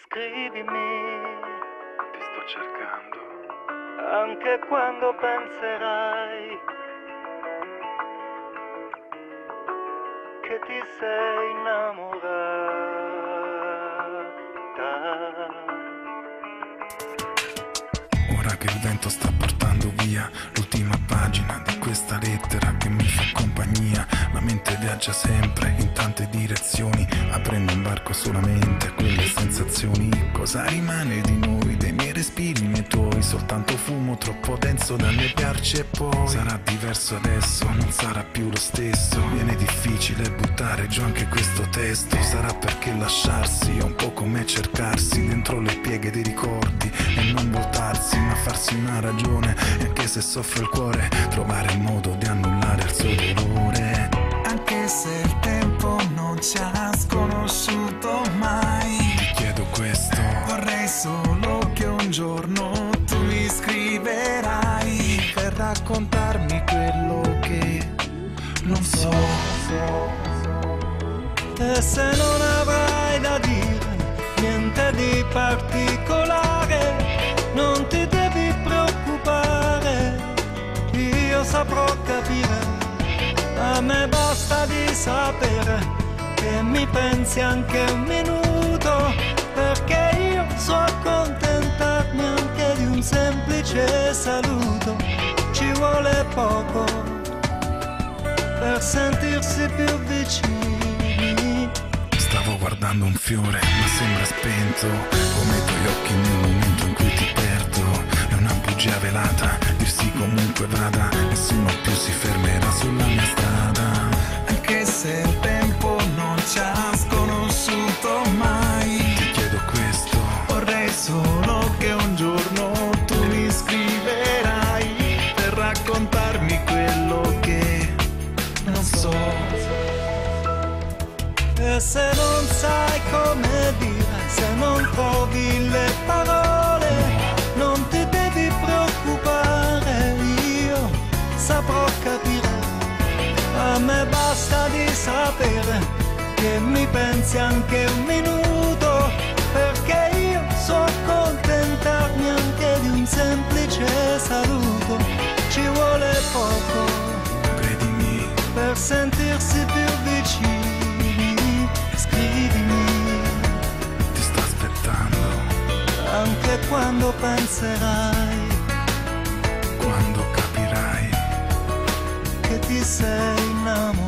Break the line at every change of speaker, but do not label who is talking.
scrivimi,
ti sto cercando.
anche quando penserai che ti sei innamorata.
Ora che il vento sta portando via l'ultima pagina di questa lettera che mi fa compagnia, la mente viaggia sempre in tante direzioni, aprendo un barco solamente a quelle sensazioni. Cosa rimane di noi, dei miei respiri, i miei tuoi? Soltanto fumo troppo denso da negarci, e poi sarà diverso adesso, non sarà più lo stesso. Viene difficile buttare giù anche questo testo. Sarà perché lasciarsi è un po' come cercarsi dentro le pieghe dei ricordi e non voltarsi, ma farsi una ragione. E anche se soffre il cuore, trovare il modo di annullare il suo dolore.
Anche se il tempo non ci ha sconosciuto mai,
Ti chiedo questo,
vorrei solo che un giorno tu mi scriverai per raccontarmi quello che non so.
E se non avrai da dire niente di particolare, non ti devi preoccupare, io saprò capire. A me basta di sapere che mi pensi anche un minuto, perché io so accontentarmi anche di un semplice saluto. Ci vuole poco per sentirsi più vicini.
stavo guardando un fiore ma sembra spento, come i tuoi occhi nel momento in cui ti perdo. È una bugia velata, dirsi comunque vada, nessuno più si fermerà sulla mia strada.
Anche se il tempo non ci ha sconosciuto mai,
Ti chiedo questo,
vorrei solo che un giorno tu mi scriverai per raccontarmi quello che non so.
E se non sai come dire, se non trovi le parole, non ti devi preoccupare, io saprò capire. A me basta di sapere che mi pensi anche un minuto, perché io so accontentarmi anche di un semplice saluto. Ci vuole poco
credimi,
per sentirsi più vicini. Scrivimi,
ti sto aspettando.
anche quando penserai
Quando capirai
che ti sei innamorato.